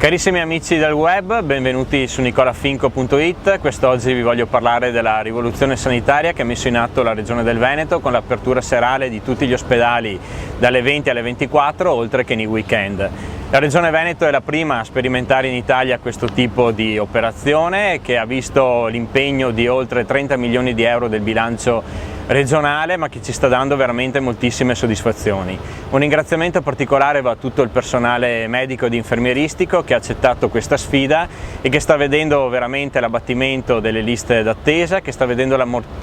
Carissimi amici del web, benvenuti su nicolafinco.it. Quest'oggi vi voglio parlare della rivoluzione sanitaria che ha messo in atto la Regione del Veneto con l'apertura serale di tutti gli ospedali dalle 20 alle 24, oltre che nei weekend. La Regione Veneto è la prima a sperimentare in Italia questo tipo di operazione che ha visto l'impegno di oltre 30 milioni di euro del bilancio regionale, ma che ci sta dando veramente moltissime soddisfazioni. Un ringraziamento particolare va a tutto il personale medico ed infermieristico che ha accettato questa sfida e che sta vedendo veramente l'abbattimento delle liste d'attesa, che sta vedendo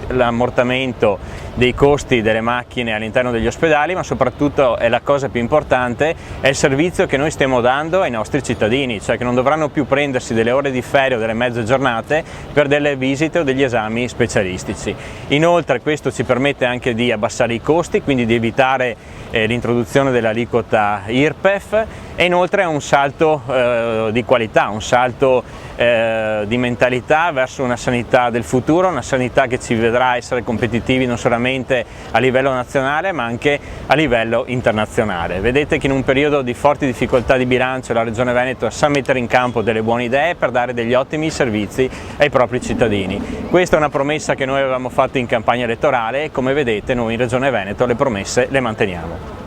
l'ammortamento dei costi delle macchine all'interno degli ospedali, ma soprattutto, è la cosa più importante, è il servizio che noi stiamo dando ai nostri cittadini, cioè che non dovranno più prendersi delle ore di ferie o delle mezze giornate per delle visite o degli esami specialistici. Inoltre questo ci permette anche di abbassare i costi, quindi di evitare l'introduzione dell'aliquota IRPEF, e inoltre è un salto di qualità, un salto di mentalità verso una sanità del futuro, una sanità che ci vedrà essere competitivi non solamente a livello nazionale ma anche a livello internazionale. Vedete che in un periodo di forti difficoltà di bilancio la Regione Veneto sa mettere in campo delle buone idee per dare degli ottimi servizi ai propri cittadini. Questa è una promessa che noi avevamo fatto in campagna elettorale e come vedete noi in Regione Veneto le promesse le manteniamo.